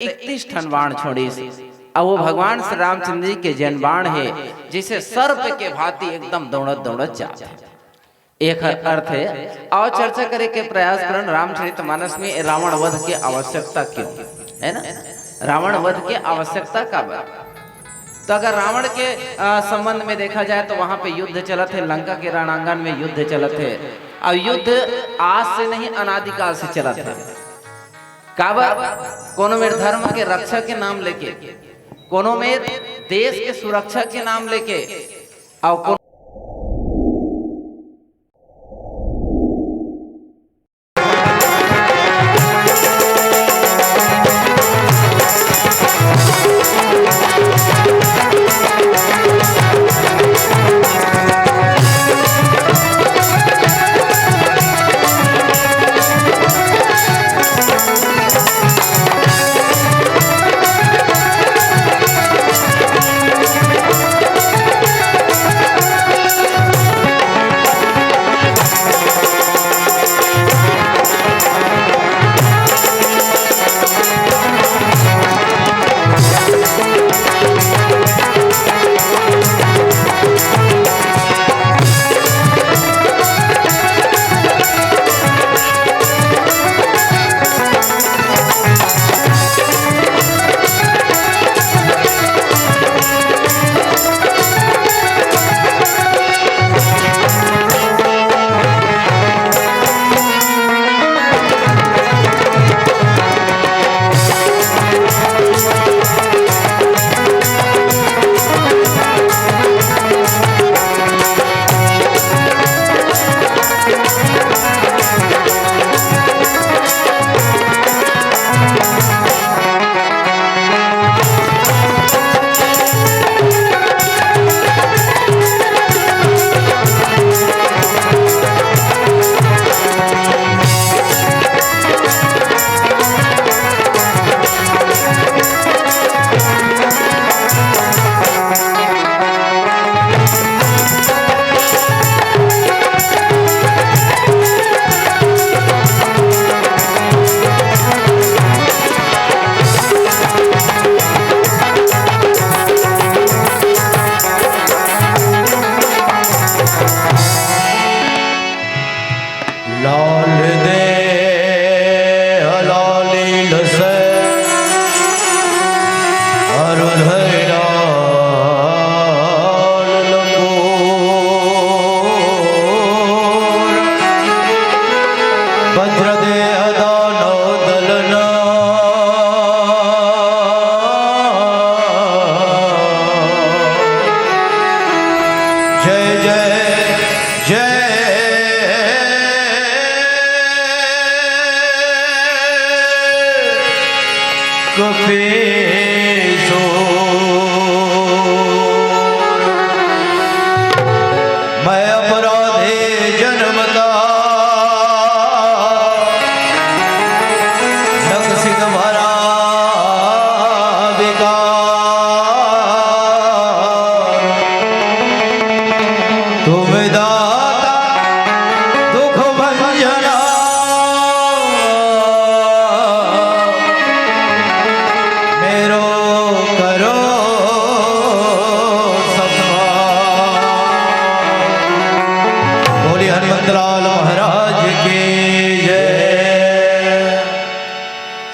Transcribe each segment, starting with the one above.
31 ठन बाण छोड़ीस और वो भगवान श्री रामचंद्र जी के जन बाण है जिसे सर्प के भांति एकदम दौड़त दौड़त जाते। एक अर्थ है और चर्चा करे के प्रयास करन रामचरितमानस में रावण वध की आवश्यकता क्यों है ना। रावण वध की आवश्यकता का बात तो अगर रावण के संबंध में देखा जाए तो वहां पे युद्ध चलत है, लंका के रणांगन में युद्ध चलत है और युद्ध आज से नहीं अनादिकाल से चलत है। काबर कोनो में धर्म के रक्षा के नाम लेके, कोनो में देश के सुरक्षा के नाम लेके और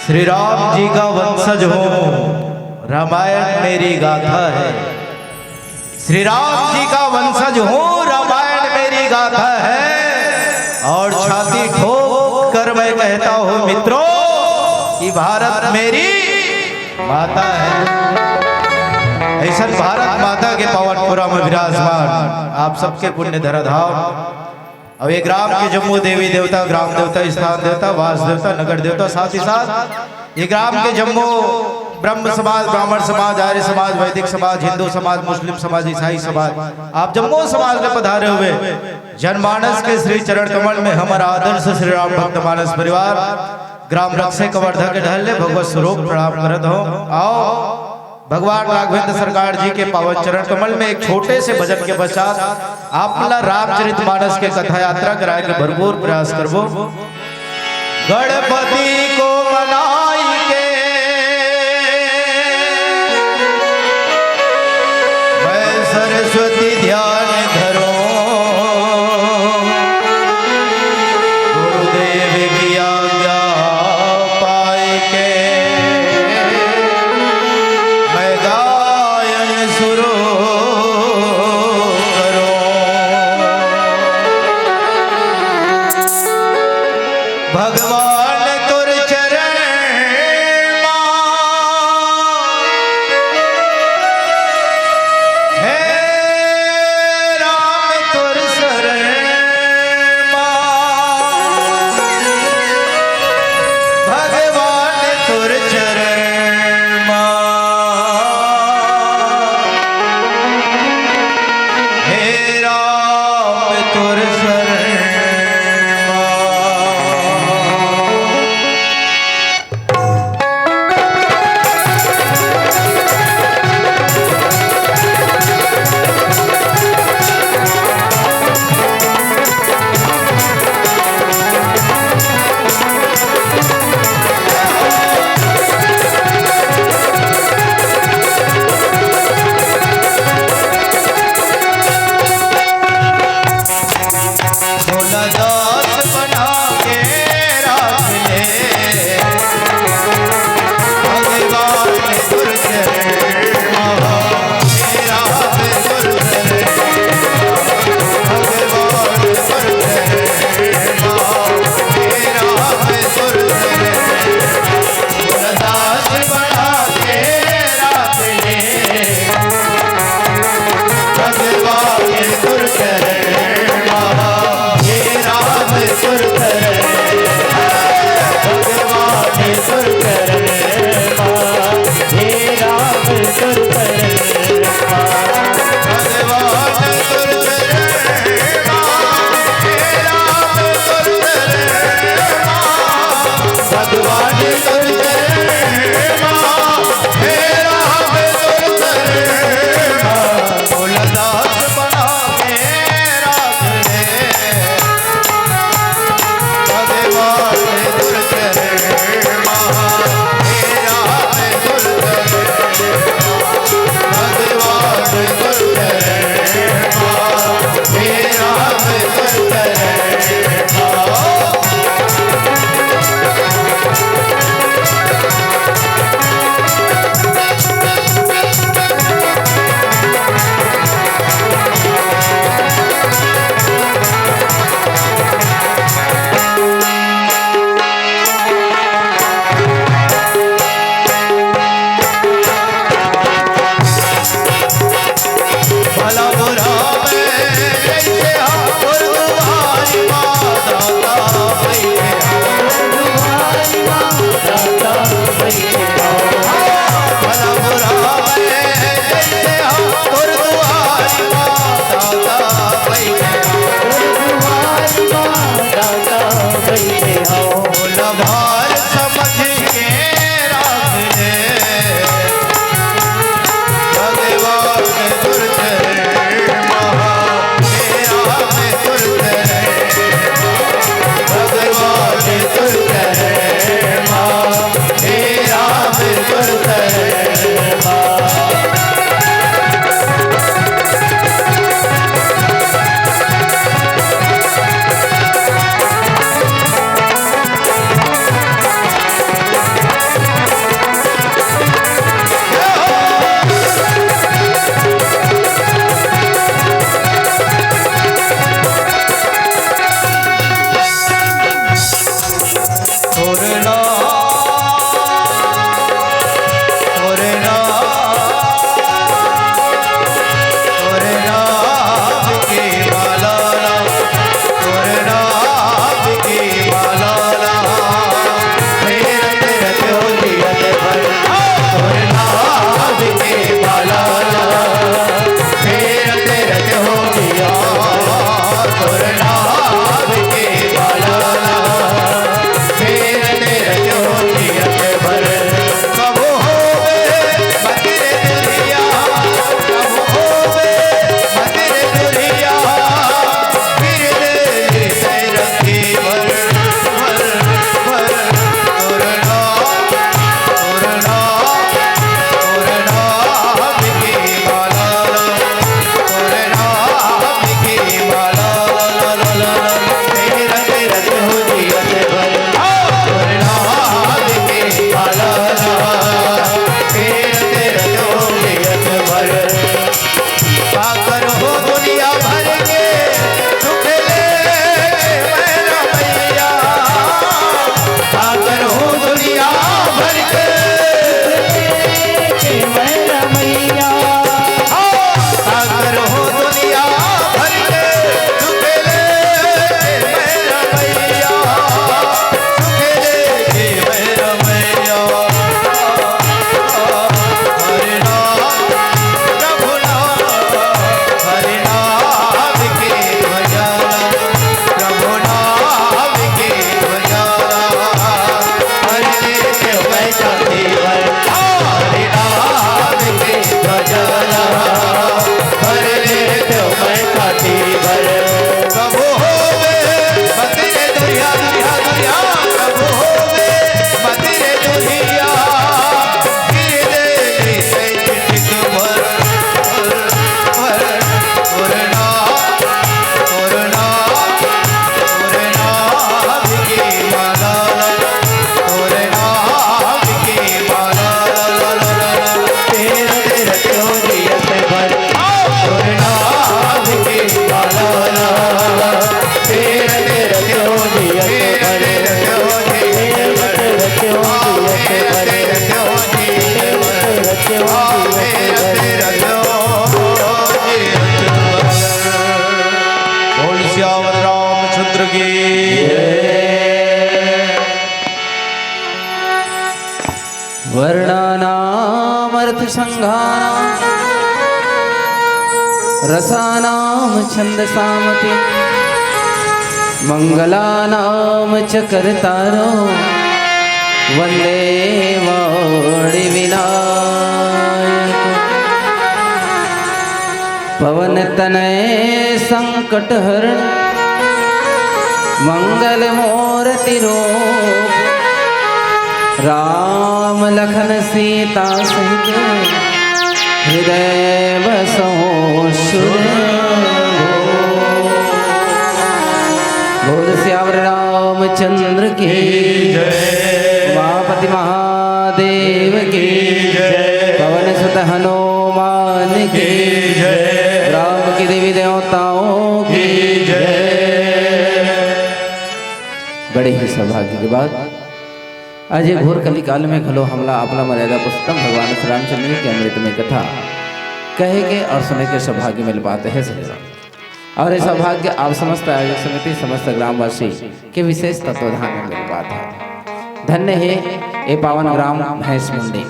श्री राम जी का वंशज हूँ, रामायण मेरी गाथा है। श्री राम जी का वंशज हूँ, रामायण मेरी गाथा है। और छाती ठोक कर मैं कहता हूँ मित्रों कि भारत मेरी माता है। ऐसा भारत माता के पवनपुरा में विराजमान आप सबके पुण्य धराधाम। अब ये ग्राम के जम्मू देवी देवता, ग्राम देवता, स्थान देवता, वास देवता, नगर देवता, साथ ही साथ ये ग्राम के जम्मू ब्रह्म समाज, ब्राह्मण समाज, आर्य समाज, वैदिक समाज, हिंदू समाज, मुस्लिम समाज, ईसाई समाज, आप जम्मू समाज में पधारे हुए जनमानस के श्री चरण कमल में हमारा आदर्श श्री राम भक्त मानस परिवार ग्राम रक्षक वर्धक ढहले भगवत स्वरूप प्रणाम करत हो। आओ भगवान राघवेंद्र सरकार जी के पावन चरण कमल में एक छोटे से भजन के पश्चात आपला रामचरितमानस के कथा यात्रा कराए के भरपूर प्रयास करबो। गणपति को मनाई के सरस्वती ध्यान धरो, गुरुदेव की आज्ञा पाए के मैं गायन शुरू करूं। भगवान तुर चरण मां है धर्मार्थ संघानां रसानां छन्दसामपि मंगलानां च कर्तारो वन्दे वाणिविनायक पवनतनय संकटहरण मंगलमूर्ति रूप राम लखन सीता सहित हृदय बसो सुर बोल श्यावर रामचंद्र की जय, उमापति महादेव की जय, पवन सुत हनुमान की जय, राम की देवी देवताओं की जय। बड़े ही सौभाग्य के बाद आज ये घोर कली काल में खलो हमला अपना मर्यादा पुरुषोत्तम भगवान श्री रामचंद्र की अमृत में कथा कहे के और सुने के सौभाग्य मिल पाते हैं श्री राम। और ये सौभाग्य आप समस्त आयोजक समिति समस्त ग्रामवासी के विशेष तत्वाधान में मिल पाता है। धन्य है ये पावन ग्राम भैंस मुंडी।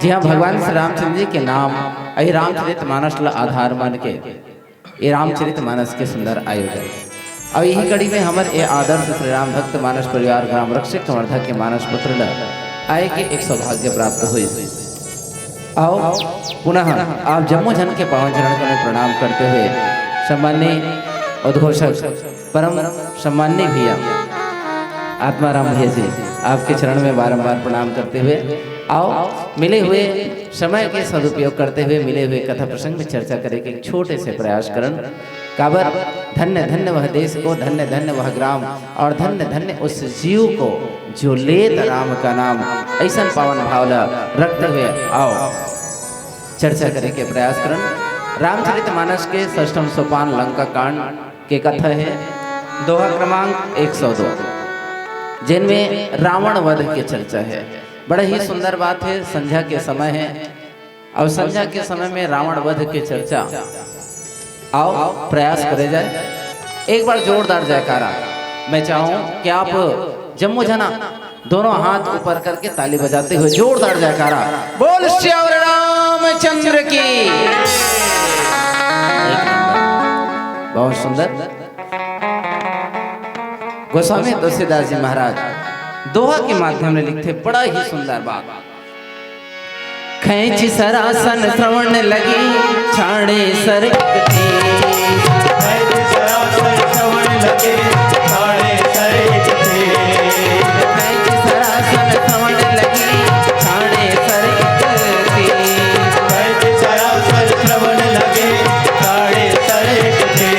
जी हाँ, भगवान श्री रामचंद्र जी के नाम यही रामचरित मानस आधार मान के ये रामचरित मानस के सुंदर आयोजन और यही कड़ी में हमारे ये आदर्श श्री राम भक्त मानस परिवार ग्राम रक्षक संवर्धक के मानस पुत्र आए के एक सौभाग्य प्राप्त हुई। आओ पुनः आप जम्मू जन के पावन चरण को मैं प्रणाम करते हुए सम्माननीय उद्घोषक परम सम्माननीय भैया आत्माराम भैया जी आपके चरण में बारंबार प्रणाम करते हुए आओ मिले हुए समय के सदुपयोग करते हुए मिले हुए कथा प्रसंग में चर्चा करें के एक छोटे से प्रयास करन काबर धन्य धन्य वह देश को, धन्य धन्य वह ग्राम और धन्य धन्य उस जीव को जो लेत राम का नाम ऐसा पावन भावना रखते हुए आओ चर्चा करने के प्रयास करन। रामचरित मानस के षष्ठम सोपान लंका कांड के कथा है दोहा क्रमांक 102 जिनमें रावण वध की चर्चा है। बड़ा ही सुंदर बात है, संध्या के समय है और संध्या के समय में रावण वध की चर्चा आओ प्रयास करे जाए। एक बार जोरदार जयकारा मैं चाहूं कि आप जम्मू जना दोनों हाथ ऊपर करके ताली बजाते हुए जोरदार जयकारा बोल श्यावर रामचंद्र की। बहुत सुंदर गोस्वामी तुलसीदास जी महाराज दोहा के माध्यम में लिखते बड़ा ही सुंदर बात। खैंची सरासन श्रवण लगी छाड़े सरकती, खैंची सरासन श्रवण लगे छाड़े सरकती, खैंची सरासन श्रवण लगी छाड़े सरकती, खैंची सरासन श्रवण लगे छाड़े सरकती।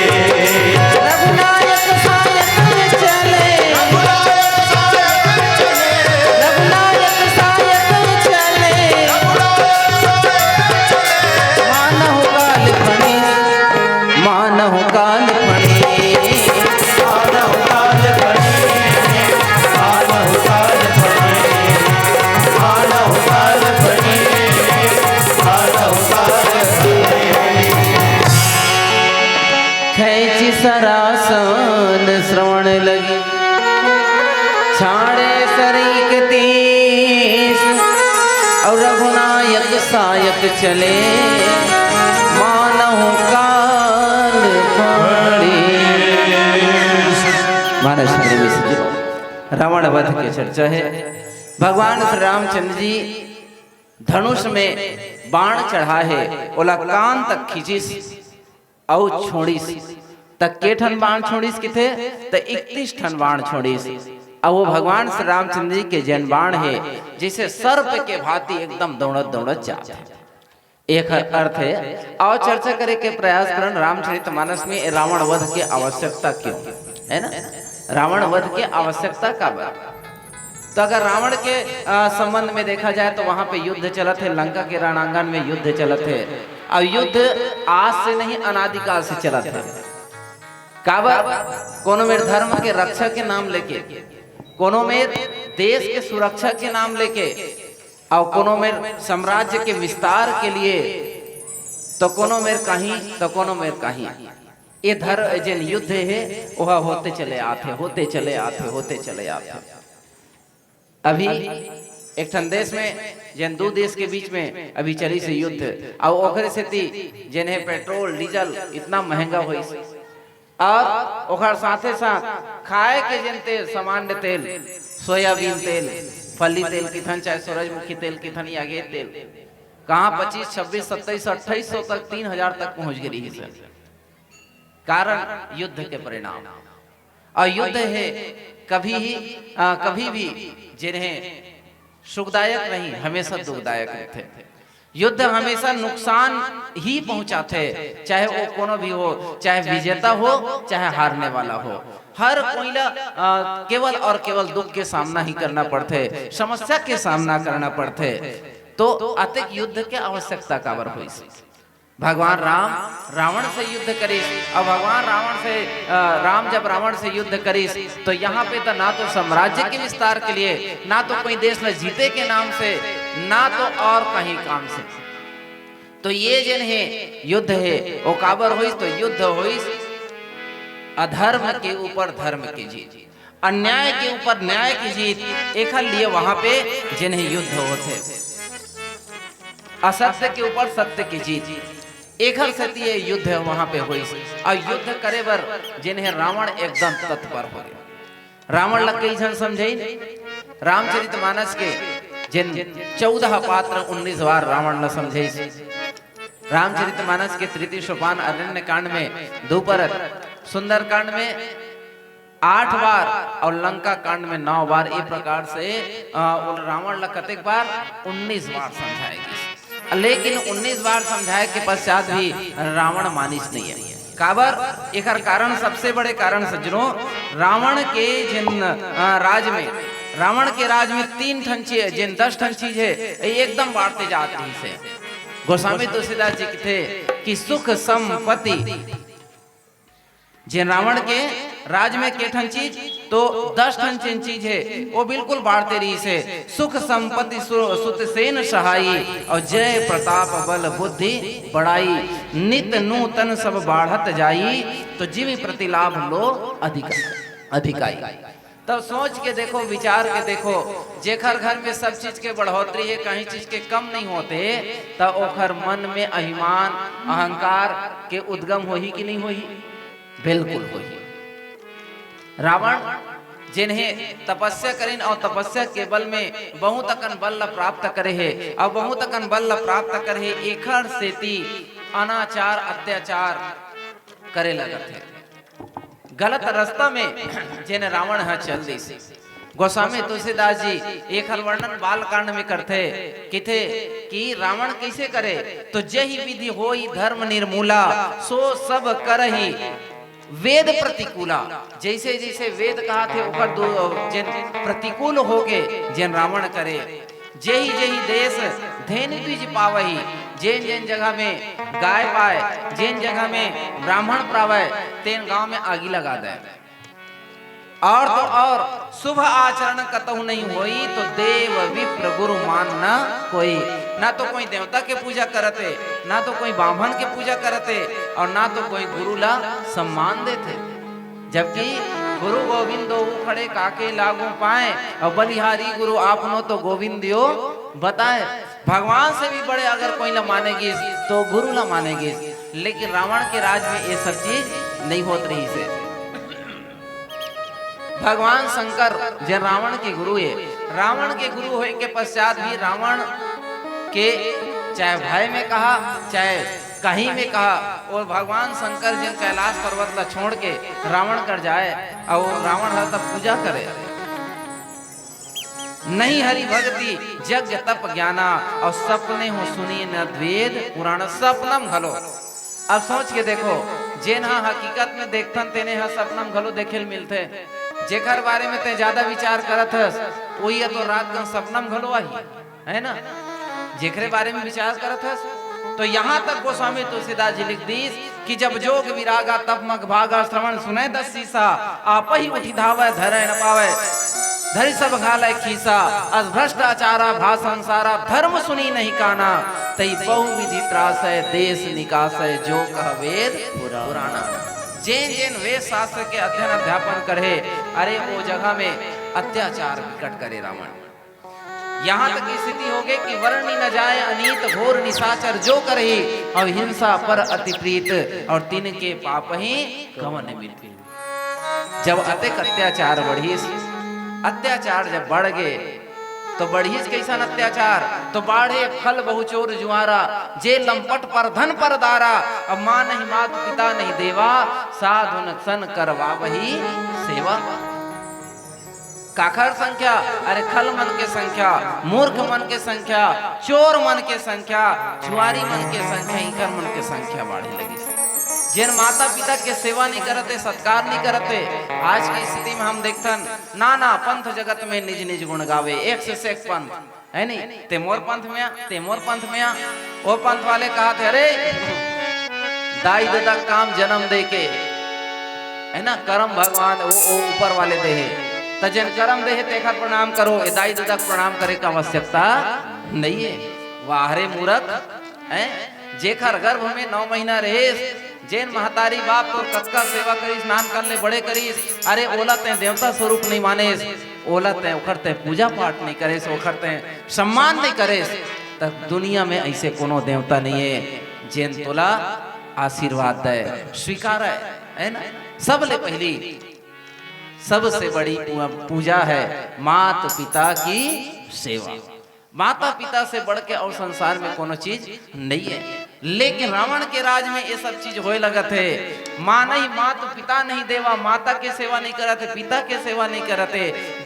रघुनायक सायक चले, रघुनायक सायक चले, मानहु काल फणे, मानहु काल फणे, मानहु काल फणे, मानहु काल फणे, मानहु काल फणे, मानहु काल फणे। खैंची सरासन श्रवण लगी छाड़े सरीक तीस और रघुनायक सायक चले मानहु काल फणे। मानस रावण वध की चर्चा है। भगवान श्री रामचंद्र जी धनुष में बाण चढ़ा है ओला कान तक खींचिस और छोड़ीस तक के ठन बाण छोड़ीस किथे तो 31 ठन बाण छोड़ीस और वो भगवान श्री रामचंद्र जी के जन बाण है जिसे सर्प के भांति एकदम दौड़त दौड़त जाते हैं। एक अर्थ है और चर्चा करे के प्रयास करन रामचरित मानस में रावण वध की आवश्यकता क्यों है ना, रावण वध की आवश्यकता का बात। तो अगर रावण के संबंध में देखा जाए तो वहां पे युद्ध चलत है, लंका के रणांगन में युद्ध चलत है और युद्ध आज से नहीं अनादिकाल से चलत है। काबर कोनो में धर्म के रक्षा के नाम लेके, कोनो में देश के सुरक्षा के नाम लेके और कोनो में साम्राज्य के विस्तार के लिए तो कोनो में कहीं तो कोनो में कहीं ये धर्म जिन युद्ध है वह होते चले आते होते चले आते होते चले आते। अभी एक ठन देश में जन दो देश के बीच में अभी चली से युद्ध, और ओकरे से जिन्हें पेट्रोल डीजल इतना महंगा हुई और ओकर साथे साथ खाए के जिन तेल सामान्य तेल, सोयाबीन तेल, फली तेल की थन, चाहे सूरजमुखी तेल की थन, या गे तेल कहाँ 25, 26, 27, 2800 तक 3000 तक पहुंच गई है सर। कारण युद्ध के परिणाम। और युद्ध है कभी भी जिन्हें सुखदायक नहीं, हमेशा दुखदायक थे। युद्ध हमेशा नुकसान ही पहुंचाते, चाहे वो कोनो भी हो, चाहे विजेता हो चाहे हारने वाला हो, हर कोई केवल और केवल दुख के सामना ही करना पड़ते, समस्या के सामना करना पड़ते। तो अतिक युद्ध के आवश्यकता काबर हुई। भगवान राम रावण से युद्ध करीस, और भगवान राम जब रावण से युद्ध करीस तो यहाँ पे तो ना तो साम्राज्य के विस्तार के लिए, ना तो कोई देश में जीते के नाम से, ना तो और कहीं काम से। तो ये जिन है युद्ध है वो काबर हुई, तो युद्ध हुई अधर्म के ऊपर धर्म की जीत, अन्याय के ऊपर न्याय की जीत। एक लिए वहां पे जिन्हें युद्ध होते, असत्य के ऊपर सत्य की जीत, एक सत्य युद्ध वहां पे हुई। और युद्ध करे बर जिन्हें रावण एकदम तत्पर हो गया। रावण लग कई जन समझे, रामचरितमानस के जिन 14 पात्र 19 बार रावण न समझे। रामचरितमानस के तृतीय सोपान अरण्य कांड में 2 परत, सुंदर कांड में 8 बार और लंका कांड में 9 बार। इस प्रकार से रावण लग कतेक बार 19 बार समझाएगी। लेकिन 19 बार समझाए के पश्चात भी रावण मानिस नहीं है। काबर एक कारण, सबसे बड़े कारण सज्जनों, रावण के जिन रावण के राज में 3 ठन चीज, जिन 10 ठन चीज है एकदम बांटते जाते हैं से। गोस्वामी तुलसीदास जी थे कि सुख संपत्ति, जिन रावण के राज में के ठन चीज, तो 10 ठन चीज है वो बिल्कुल बांटते रही से। सुख संपत्ति सुत सेन सहाई, और जय प्रताप बल बुद्धि बढ़ाई, नित नूतन सब बाढ़त जाई, तो जीव प्रतिलाभ लो अधिकाई। तब सोच के देखो, विचार के देखो, जेखर घर में सब चीज के बढ़ोतरी है, कहीं चीज के कम नहीं होते, तब ओखर मन में अभिमान अहंकार के उद्गम होही कि नहीं होही? बिल्कुल होही। रावण जिन्हें तपस्या करें और तपस्या के बल में बहुत अकन बल प्राप्त करे है, और बहुत अकन बल प्राप्त करे है, एखर सेती अनाचार अत्याचार करे लगत है। गलत रास्ता में जिन रावण है चल दी। गोस्वामी तुलसीदास जी एक वर्णन बाल कांड में करते किथे कि रावण कैसे करे, तो जही विधि होई धर्म निर्मूला, सो सब करही वेद प्रतिकूला। जैसे जैसे वेद कहा थे ओकर जिन प्रतिकूल होके जिन रावण करे, जेही जेही देश धेनु बीज पावही, जिन जिन जगह में गाय पाए, जिन जगह में ब्राह्मण पावे, तेन गांव में आगी लगा दे। और तो और शुभ आचरण कतहु नहीं होई, तो देव विप्र गुरु मानना कोई। ना तो कोई देवता के पूजा करते, ना तो कोई ब्राह्मण के पूजा करते, और ना तो कोई गुरु ला सम्मान देते। जबकि गुरु गोविंद खड़े काके लागू पाए, और बलिहारी गुरु आपनो तो गोविंद दियो बताए। भगवान से भी बड़े अगर कोई ला मानेगी तो गुरु ला मानेगी। लेकिन रावण के राज में ये सब चीज नहीं होत रही से। भगवान शंकर जो रावण के गुरु है, रावण के गुरु होने के पश्चात भी रावण के चाहे भय में कहा चाहे कहीं में कहा, और भगवान शंकर जिन कैलाश पर्वत ला छोड़ के रावण कर जाए, और रावण हर तब पूजा करे। नहीं हरि भक्ति यज्ञ तप ज्ञाना, और सपने हो सुनी न वेद पुराण सपनम घलो। अब सोच के देखो, जेन हा हकीकत में देखथन तेने हा सपनम घलो देखे मिलते। जेकर बारे में ते ज्यादा विचार करत हस वही तो रात का सपनम घलो आई है ना, जेकरे बारे में विचार करत हस। तो यहाँ तक गोस्वामी तुलसीदास जी लिख दी कि जब जोग विरागा तब मग भागा, श्रवण सुने 10 शीसा, आप ही उठी धावे धरे न पावे, धरि सब घाले खीसा, अस भ्रष्टाचारा भाषण सारा, धर्म सुनी नहीं काना, तई बहुविधि त्रास है देश निकास है, जो कह वेद पुराना। जेन जेन वेद शास्त्र के अध्ययन अध्यापन करे, अरे वो जगह में अत्याचार विकट करे रावण। यहाँ तक स्थिति हो गई कि वर्णी न जाए अनीत घोर निशाचर जो करे और हिंसा पर अति प्रीत और तिनके पाप ही कवन मिट। जब अतिक अत्याचार बढ़ीस, अत्याचार जब बढ़ गए तो बढ़ीस कैसन अत्याचार, तो बाढ़े खल बहुचोर जुआरा जे लंपट पर धन पर दारा। अब माँ नहीं मात पिता नहीं देवा साधुन सन करवा वही सेवा। काखर संख्या, अरे खल मन के संख्या, मूर्ख मन के संख्या, चोर मन के संख्या, जुआरी मन के संख्या, इंकर मन के संख्या बढ़े लगी। जिन माता पिता के सेवा नहीं करते, सत्कार नहीं करते, आज की स्थिति में हम देखतन नाना पंथ जगत में निज निज गुण गावे, एक से एक पंथ है नहीं। ते मोर पंथ में आ, ते मोर पंथ में आ। वो पंथ वाले कहा थे अरे दाई दादा काम जन्म दे के है ना, कर्म भगवान वो ऊपर वाले दे तो जिन कर्म दे तेखर प्रणाम करो, ए दाई दादा प्रणाम करे का आवश्यकता नहीं है। वाहरे मूर्ख है, जेखर गर्भ में 9 महीना रहे, जैन महतारी बाप तो कतका सेवा करीस, स्नान कर ले बड़े करीस, अरे ओला ते देवता स्वरूप नहीं मानेस, ओला ते ओखर ते पूजा पाठ नहीं करेस, ओखर ते सम्मान नहीं करेस, तब दुनिया में ऐसे कोनो देवता नहीं है जैन तोला आशीर्वाद दे स्वीकार है ना। सबले पहली सबसे बड़ी पूजा है मात पिता की सेवा। माता पिता से बढ़ के और संसार में कोनो चीज नहीं है। लेकिन रावण के राज में ये सब चीज होए लगत है। माँ नहीं मात पिता नहीं देवा, माता के सेवा नहीं करते, पिता के सेवा नहीं करते,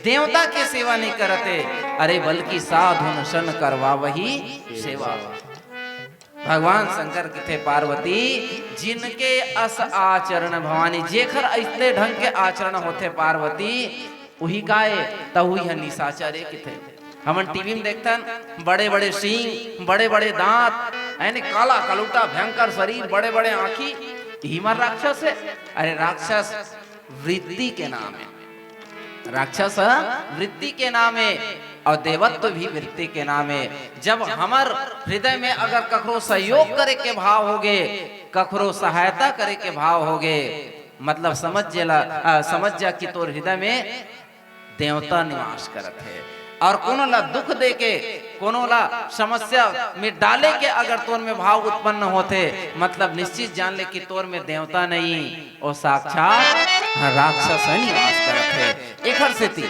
देवता के सेवा नहीं करते, अरे बल्कि साधु सन करवा वही सेवा। भगवान शंकर के थे पार्वती जिनके अस आचरण भवानी, जेखर ऐसे ढंग के आचरण होते पार्वती वही काए तब हुई है निशाचर के थे। हमन टीवी में देखतन बड़े बड़े सींग, बड़े बड़े दांत, यानी काला कलूटा भयंकर शरीर, बड़े बड़े आंखी, यही मार राक्षस है। अरे राक्षस वृत्ति के नाम है, राक्षस वृत्ति के नाम है और देवत्व भी वृत्ति के नाम है। जब हमार हृदय में अगर कखरो सहयोग करे के भाव होगे, कखरो सहायता करे के भाव होगे, मतलब समझ जा कि तोर हृदय में देवता निवास करत है। और कोनो ला दुख दे के, कोनो ला समस्या में डाले के अगर तोर में भाव उत्पन्न होते, मतलब निश्चित जान ले कि तोर में देवता नहीं और साक्षात राक्षस निवास करत है। एक हर स्थिति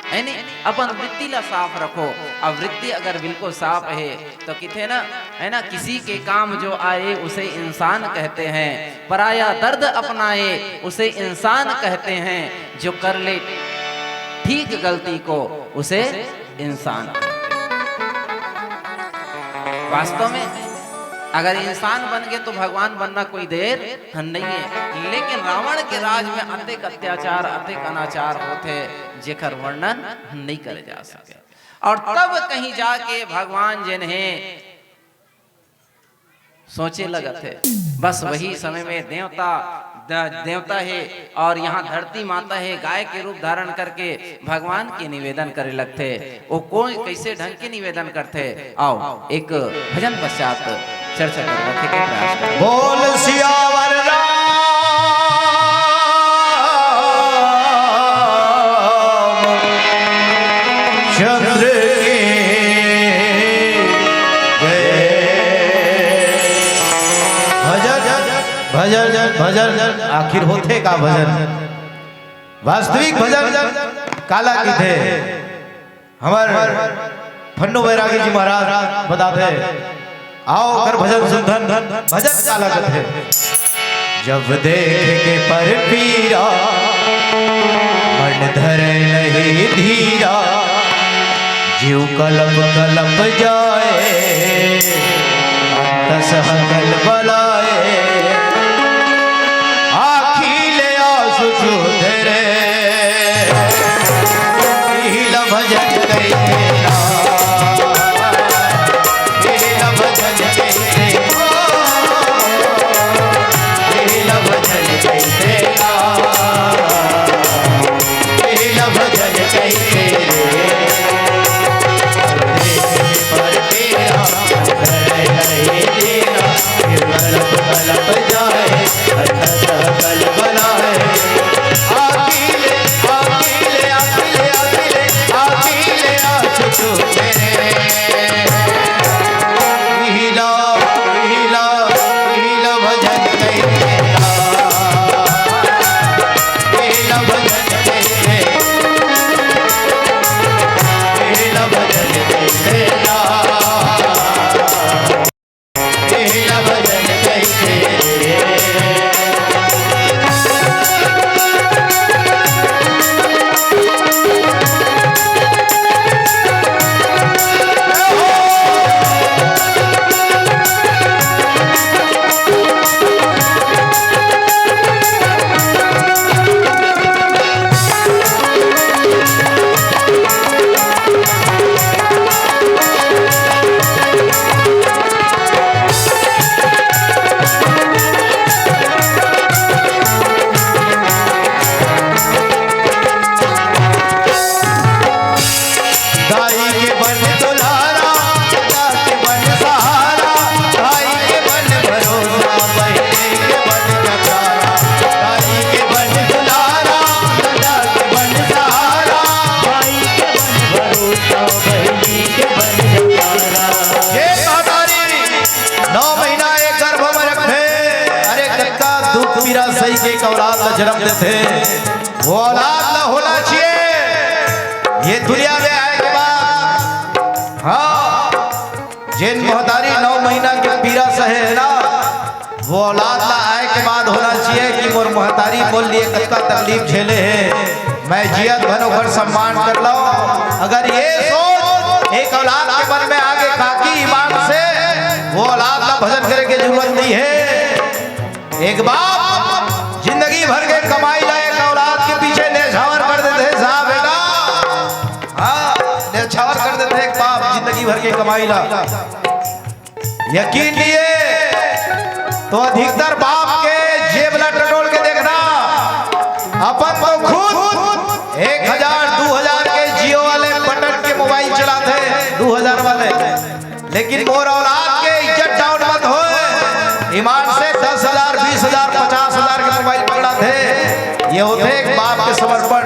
है नहीं, अपन वृत्ति ला साफ रखो। अब वृत्ति अगर बिल्कुल साफ है तो किथे ना है ना, किसी के काम जो आए उसे इंसान कहते हैं, पराया दर्द अपनाए उसे इंसान कहते हैं, जो कर ले ठीक गलती को उसे इंसान कहते हैं। वास्तव में अगर इंसान बन गए तो भगवान बनना कोई देर नहीं है। लेकिन रावण के राज में अतिक अत्याचार, अतिक अनाचार होते जेकर वर्णन नहीं करे जा सके। और तब कहीं जाके भगवान जिन्हें सोचे लगा थे, बस वही समय में देवता है और यहाँ धरती माता है, गाय के रूप धारण करके भगवान के निवेदन करे लगते। वो कौन कैसे ढंग के निवेदन करते, आओ एक भजन पश्चात चर्चा करने के प्रयास करें। बोल सियावर राम चंद्र भजन भजन आखिर होते का भजन, वास्तविक भजन काला की थे हमारे फन्नू बैरागी जी महाराज बताते। आओ कर भजन सुनधन भजन काला कथे। जब देख के पर पीरा मन धरे नहीं धीरा, जीव कलप कलप जाए अंत सहगल बलाए, आखी ले आसु धरे भजन करेगा, भजन कैसे एक औलाद का जन्म देते, वो औलाद ना होना चाहिए। ये दुनिया में आए के बाद हाँ जिन महतारी 9 महीना के पीरा सहे है ना, वो औलाद ना आए के बाद होना चाहिए कि मोर महतारी बोल लिए कतका तकलीफ झेले है, मैं जियत भर ओकर सम्मान कर लो। अगर ये सोच एक औलाद के मन में आगे काकी ईमान से, वो औलाद ना भजन करे के जरूरत नहीं है। एक बाप जिंदगी भर के कमाई ला एक औलाद के पीछे न्यौछावर कर देते हैं साहब बेटा, हाँ न्यौछावर कर देते हैं एक बाप जिंदगी भर के कमाई ला। यकीन लिए तो अधिकतर बाप के जेब ला टटोल के देखना, अपन तो खुद 1000 2000 के जियो वाले बटन के मोबाइल चलाते 2000 वाले, लेकिन मोर औलाद के इज्जत डाउन मत हो, ईमान से 10,000 20,000 50,000 के मोबाइल पकड़ा थे। ये होते एक बाप के समर्पण।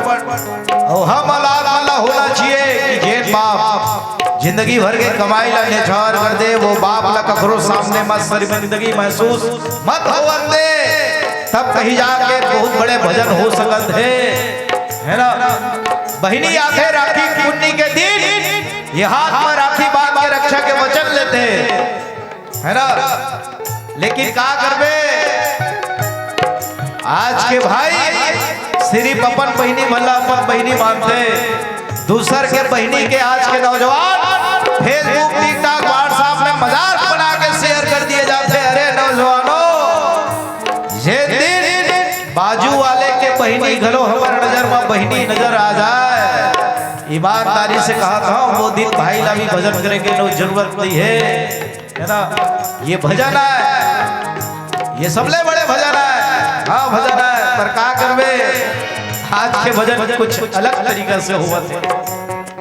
और हम औलाद वाला होना चाहिए कि जे बाप जिंदगी भर के कमाई ला न्यौछावर कर दे, वो बाप ला कखरो सामने मत शर्मिंदगी महसूस मत होवन दे, तब कहीं जाके बहुत बड़े भजन हो सकत है ना। बहिनी आते राखी पुन्नी के दिन ये हाथ में राखी बांध के रक्षा के वचन लेते है ना, लेकिन क्या करबे आज के भाई सिर्फ अपन बहिनी भला अपन बहिनी मानते, दूसर के बहिनी के आज के नौजवान फेसबुक टिकटॉक व्हाट्सएप में मजाक बना के शेयर कर दिए जाते। अरे नौजवानों, ये दिन बाजू वाले के बहिनी घलो हमारे नजर में बहिनी नजर आ जाए, ईमानदारी से कहा था वो दिन भाई ला भी भजन करे के नो जरूरत नहीं है ना। ये भजन है, ये सबले बड़े भजन है, हाँ भजन है, पर का करवे आज के भजन कुछ अलग तरीके से हुआ थे,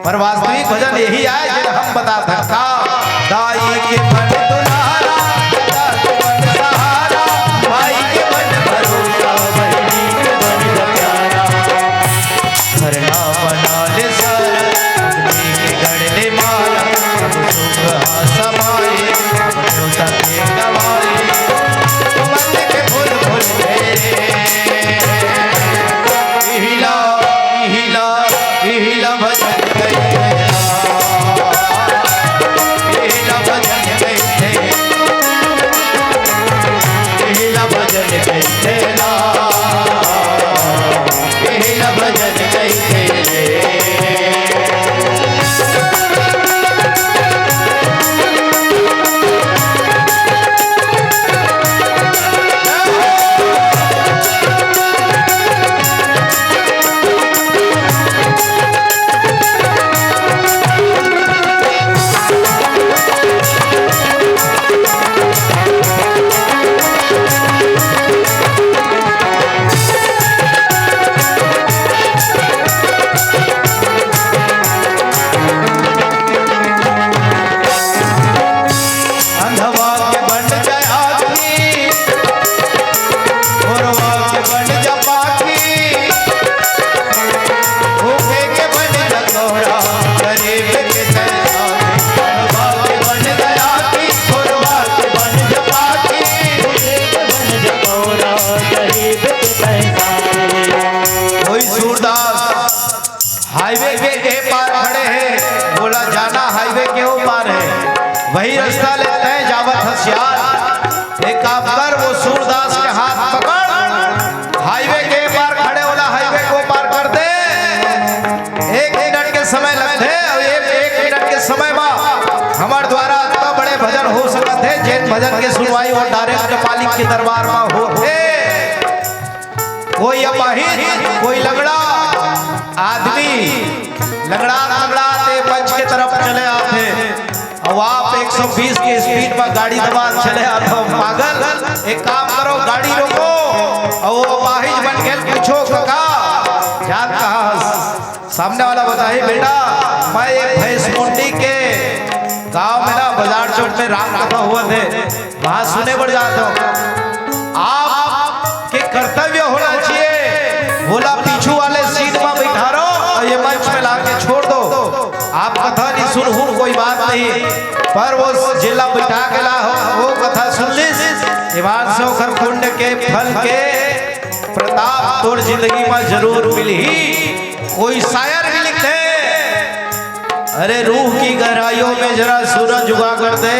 पर वास्तविक भजन यही है जो हम बताते हैं। दाई के मन दुलारा, दाई के मन सहारा, भाई के मन भरोसा, बहनी के मन प्यारा, भरना बना ले सर, अग्नि के गढ़ ले माला, सब सुख समाए, बंधुता के गवाए, मन के फूल फूल हिला हिला हिला भजन गए, हिला भजन गए, हिला भजन गए, हिला भजन गए। हाईवे के ए पार खड़े हैं, बोला जाना हाईवे के ओ पार है, वही रास्ता लेते हैं जावत हसियार। एक काम कर वो सूरदास के हाथ पकड़, हाईवे के पार खड़े होला हाईवे को पार कर दे। 1 मिनट के समय लगते और 1 मिनट के समय में हमारे द्वारा इतना बड़े भजन हो सकते हैं, जिन भजन के सुनवाई और डायरेक्ट मालिक के दरबार में होते। कोई अपाहिज, कोई लगड़ा आदमी लगड़ा मंच के तरफ चले आते, और आप 120 की स्पीड में गाड़ी दबा चले आते हो पागल। एक काम करो, गाड़ी रोको और वो अपाहिज बन के पूछो काका जान कहाँ, सामने वाला बताए बेटा मैं एक भैंस मुंडी के गांव में ना बाजार चौक में राम कथा हुआ थे, वहां सुने बढ़ जाता हूँ। आप के कर्तव्य होना चाहिए, बोला पीछू वाले सीट में बैठा रहो और ये मंच में लाके छोड़ दो। आप कथा नहीं सुन कोई बात नहीं, पर वो जिला बैठा के ला हो वो कथा सुन ली, ईमान से होकर पुण्य के फल के प्रताप तोड़ जिंदगी में जरूर मिली। कोई शायर भी लिखते, अरे रूह की गहराइयों में जरा सूरज उगा कर दे,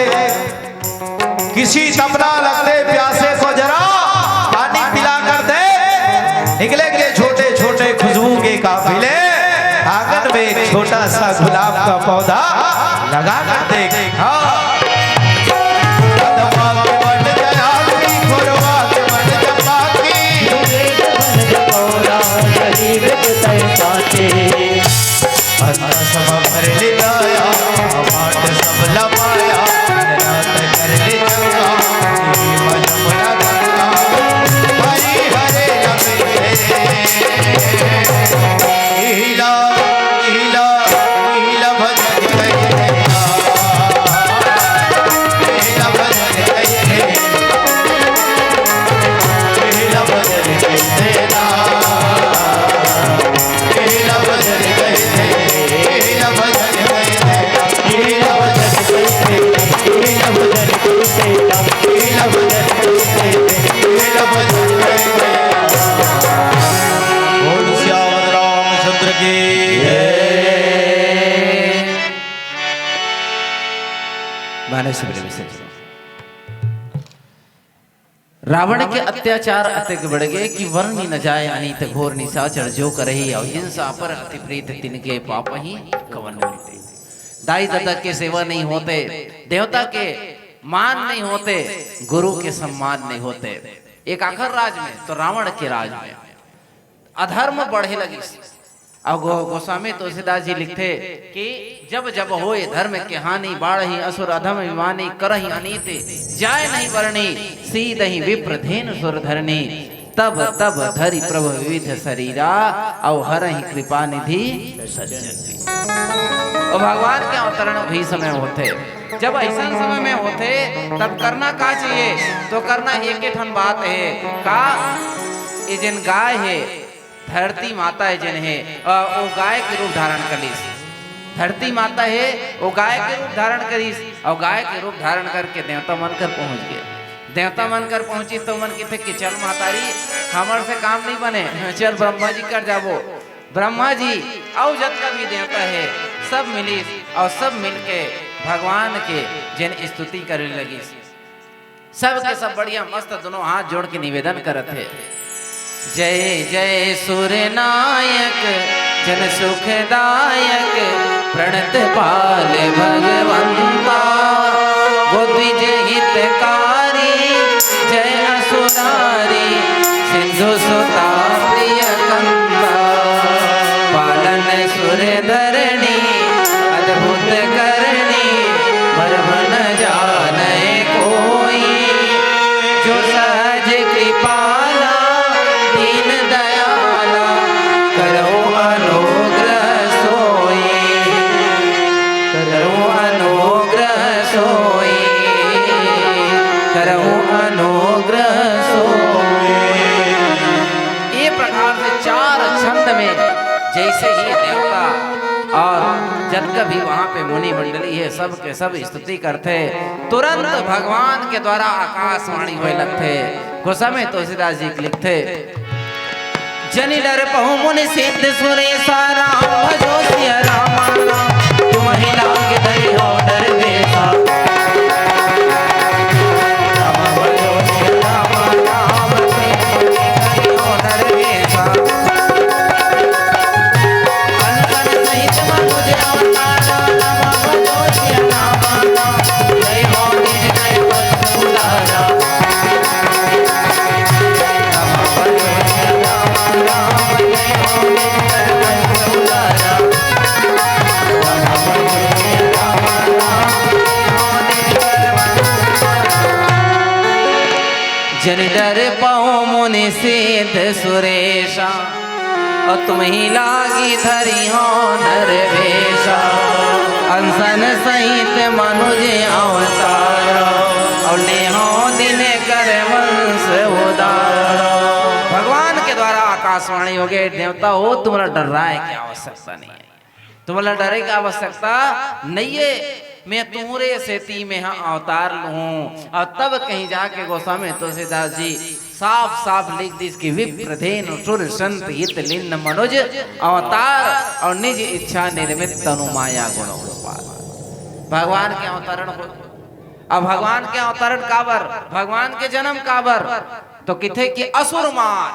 किसी तपना लगते प्यासे को जरा पानी पिला कर दे, निकले के छोटे छोटे खुशबू के काफिले, आंगन में एक छोटा सा गुलाब का पौधा लगा कर दे। समा भर ले आया माट सब लपाया, रात कर ले चंगा मजमुना गंगा, हरी हरे लगे हीला हीला हीला भजन गए, हीला भजन गए, हीला भजन गए, हीला भजन गए, रावण के अत्याचार अतिक बढ़ गए कि वर्णि न जाए अनित घोर निशाचर जो करही, और हिंसा पर अति प्रीत तिनके पाप ही कवन मिलते। दाई दादा के सेवा नहीं होते, देवता के मान नहीं होते, गुरु के सम्मान नहीं होते। एक आखिर राज में तो रावण के राज में अधर्म बढ़े लगी। अब गोस्वामी तुलसीदास जी लिखते कि जब जब होए धर्म के हानि, बाढ़ही असुर अधम विमानी, करही अनीति जाय नहीं वर्णी, सीधहि विप्र धेनु सुर धरणी, तब तब धरि प्रभु विविध शरीरा, और हरहि कृपा निधि सज्जन। और भगवान के अवतरण भी समय होते, जब ऐसा समय में होते तब करना का चाहिए, तो करना एक ठन बात है का, ये जिन गाय है धरती माता है जिन है वो गाय के रूप धारण करीस, धरती माता है वो गाय के रूप धारण करीस, और गाय के रूप धारण करके देवता मनकर पहुंच गए। देवता मनकर पहुंची तो मन की थे कि चल मातारी हमार से काम नहीं बने, चल ब्रह्मा जी कर जाबो। ब्रह्मा जी और जब का भी देवता है सब मिली और सब मिलके भगवान के जिन स्तुति करे लगी, सब के सब बढ़िया मस्त दोनों हाथ जोड़ के निवेदन करत है, जय जय सूर्य नायक जन सुखदायक, प्रणत पाल भगवंता, गोद्विज हितकारी, जय असुरारी, सिंधु सुता प्रिय कंता, पालन सुर धरणी, अद्भुत करणी, मर्म न जाने कोई, जो सहज कृपाला, दीन दयाला, करो अनुग्रह सोई, करो अनुग्रह सोई, करो अनुग्रह सोई। ये प्रकार से चार छंद में जैसे ही देवता और जब कभी वहां पे मुनि मंडली है सब के सब स्तुति करते, तुरंत भगवान के द्वारा आकाशवाणी होए लगते। गोस्वामी तुलसीदास जी लिखते, जनि डर पहु मुनि सिद्ध सुरेशा, राम भजो सिय रामा, तुम ही लागे धरि हो डर बेसा, राम भजो सिय रामा, राम धरि हो डर बेसा, अनसन सहित मनुज अवतारा, राम भजो सिय रामा, जय हो निज जय पद दुलारा, राम भजो सिय रामा, राम जय हो निज जय पद दुलारा, राम भजो सिय रामा, राम जय हो निज जय पद दुलारा। जन डर पाओ मुनि सिद्ध सुरेशा, और तुम ही लागी धरी हो नर वेशा, अनसन सहित मनुज अवतारा, और नेहो दिन कर वंश उदारा। भगवान के द्वारा आकाशवाणी हो गए, देवता हो तुम्हारा डराए की आवश्यकता नहीं है, तुम्हारा डरे की आवश्यकता नहीं है, मैं तुम्हारे सेती में हाँ अवतार लूं। और तब कहीं जाके गोस्वामी तुलसीदास जी साफ साफ लिख दिस कि विप्रधेन सुर संत हित लिन्न मनुज अवतार और निज इच्छा निर्मित तनु माया गुण गोपाल। भगवान के अवतरण हो, अब भगवान के अवतरण काबर, भगवान के जन्म काबर, तो किथे कि असुर मार,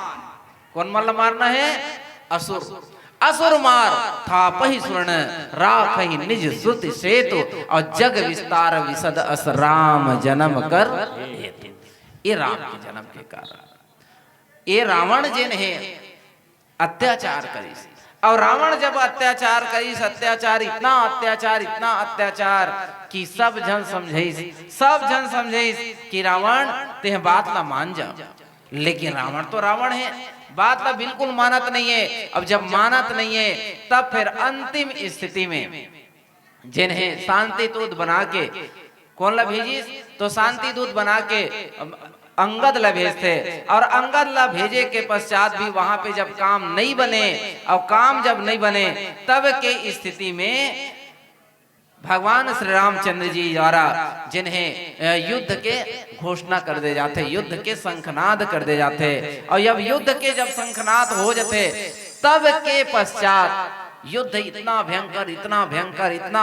कौन मल्ल मारना है, असुर, असुर मार था पही स्वर्ण राखहि निज श्रुति सेतु और जग विस्तार विसद अस राम जन्म कर हेतु। ये राम के जन्म के कारण ये रावण जिन है अत्याचार करी, और रावण जब अत्याचार करी, अत्याचार इतना अत्याचार कि सब जन समझे कि रावण ते बात ला मान जा, लेकिन रावण तो रावण है, बात ला बिल्कुल मानत नहीं है। अब जब मानत नहीं है तब फिर अंतिम स्थिति में जिन्हें शांति दूत बना के, कौन ला भेजी, तो शांति दूत बना के अंगद ला भेजते, और अंगद ला भेजे के पश्चात भी वहां पे जब काम नहीं बने, और काम जब नहीं बने तब के स्थिति में भगवान श्री रामचंद्र जी द्वारा जिन्हें युद्ध के घोषणा कर दे जाते, युद्ध के शंखनाद कर दे जाते, और जब युद्ध के जब शंखनाद हो जाते तब के पश्चात युद्ध इतना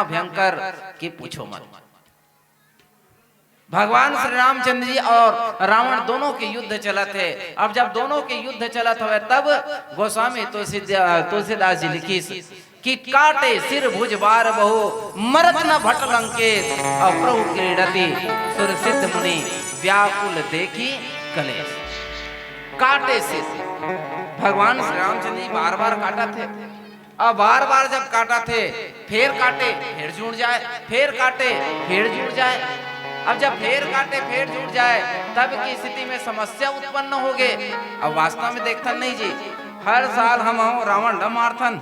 भयंकर कि पूछो मत। भगवान श्री रामचंद्र जी और रावण दोनों के युद्ध चलत है। अब जब दोनों के युद्ध चलत हुए तब गोस्वामी तुलसीदास जी लिखी कि काटे सिर भुज बार बहु मरत न भट लंकेश और प्रभु क्रीडति सुर सिद्ध मुनि व्याकुल देखी कलेश। काटे सिर, भगवान श्री रामचंद्र जी बार बार काटा थे, अब बार बार जब काटा थे फिर काटे फिर जुड़ जाए, फिर काटे फिर जुड़ जाए। अब जब फिर काटे फिर जुड़ जाए तब की स्थिति में समस्या उत्पन्न हो गए। अब वास्तव में देखथन नहीं जी, हर साल हम रावण ल मारथन,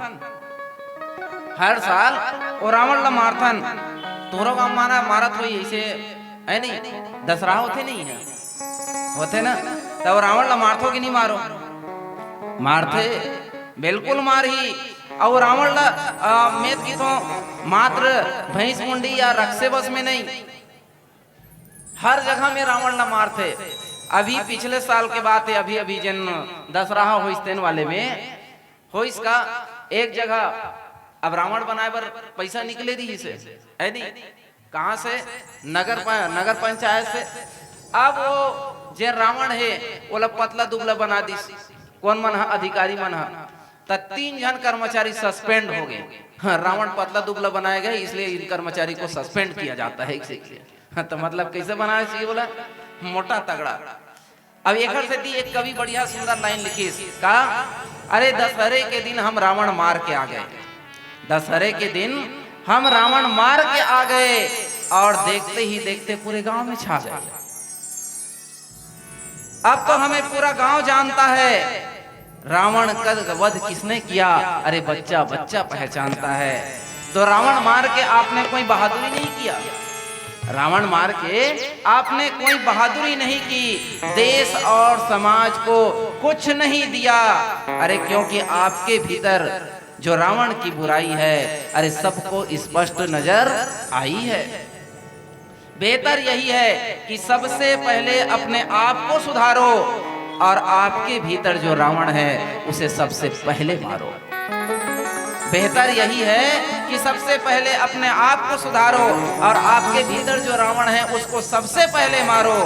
हर साल वो रावण ला मारथन, तोरो गांव माना मारत हुई ऐसे है नहीं, दशहरा होते नहीं है, होते ना, तब रावण ला मारथो कि नहीं मारो, मारते बिल्कुल मार ही। और रावण ला मेत की तो मात्र भैंस मुंडी या रक्षे बस में नहीं, हर जगह में रावण ला मारते। अभी पिछले साल के बात है, अभी जिन दशहरा हो वाले में हो इसका एक जगह अब रावण बनाए पर पैसा निकले रही से है नहीं, कहां से, नगर पंचायत से। अब वो जे रावण है वो पतला दुबला बना दी, कौन मन है, अधिकारी मन है, तो 3 जन कर्मचारी सस्पेंड हो गए। हाँ, रावण पतला दुबला बनाए गए इसलिए इन कर्मचारी को सस्पेंड किया जाता है इसलिए। हाँ, तो मतलब कैसे बनाया चाहिए, बोला मोटा तगड़ा। अब एक से दी एक कवि बढ़िया सुंदर लाइन लिखी का, अरे दशहरे के दिन हम रावण मार के आ गए, दशहरे के दिन हम रावण मार के आ गए, और देखते ही देखते पूरे गांव में छा गए। अब तो हमें पूरा गांव जानता है रावण का वध किसने किया, अरे बच्चा बच्चा पहचानता है। तो रावण मार के आपने कोई बहादुरी नहीं किया, रावण मार के आपने कोई बहादुरी नहीं की, देश और समाज को कुछ नहीं दिया। अरे क्योंकि आपके भीतर जो रावण की बुराई है अरे सबको स्पष्ट नजर आई है। बेहतर यही है कि सबसे पहले अपने आप को सुधारो और आपके भीतर जो रावण है उसे सबसे पहले मारो। बेहतर यही है कि सबसे पहले अपने आप को सुधारो और आपके भीतर जो रावण है उसको सबसे पहले मारो।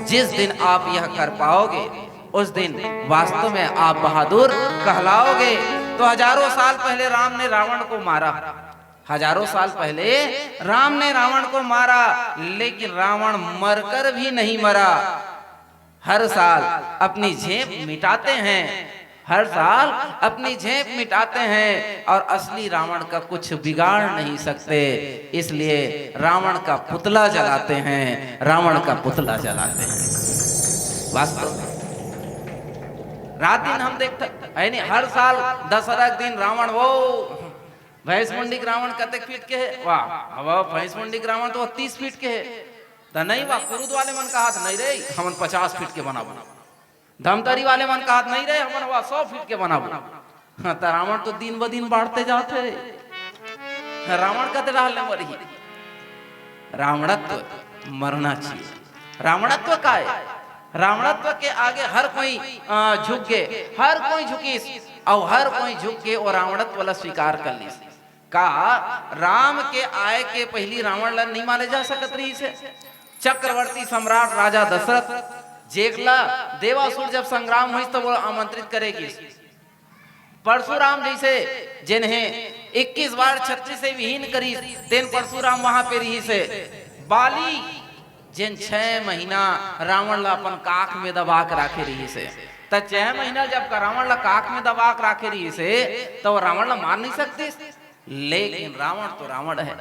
जिस दिन आप यह कर पाओगे उस दिन वास्तव में आप बहादुर कहलाओगे। तो हजारों साल पहले राम ने रावण को मारा, हजारों साल पहले राम ने रावण को मारा, लेकिन रावण मरकर भी नहीं मरा। हर साल अपनी झेप मिटाते हैं, हर साल अपनी झेप मिटाते हैं और असली रावण का कुछ बिगाड़ नहीं सकते, इसलिए रावण का पुतला जलाते हैं, रावण का पुतला जलाते हैं। वास्तव में रात दिन हम देखते है नहीं, हर साल दशहरा के दिन रावण वो भैंस मुंडी रावण कतक फीट के है, वाह वाह भैंस मुंडी रावण तो 30 फीट के है, तो नहीं वाह कुरुद वाले मन का हाथ नहीं रहे हम 50 फीट के बनाबो, धमतरी वाले मन का हाथ नहीं रहे हम 100 फीट के बनाबो। हाँ, तो रावण तो दिन ब दिन बढ़ते जाते, रावण कते रहल मरी। रावणत्व मरना चाहिए, रावणत्व का है रावणत्व के आगे हर कोई झुक गए, हर कोई झुकीस और हर कोई झुक के और रावणत्व वाला स्वीकार कर ली। कहा राम के आय के पहली रावण ला नहीं माने जा सकत रही से। चक्रवर्ती सम्राट राजा दशरथ जेगला देवासुर जब संग्राम हुई तो वो आमंत्रित करेगी। परशुराम जैसे जिन्हें 21 बार छत्री से विहीन करी, तेन परशुराम वहां पे रही से। बाली जिन 6 महीना रावण ला अपन काख में दबा के राखे रही से, तो 6 महीना जब रावण ला काख में दबा के राखे रही से तो रावण ला मार नहीं सकती। लेकिन रावण तो रावण है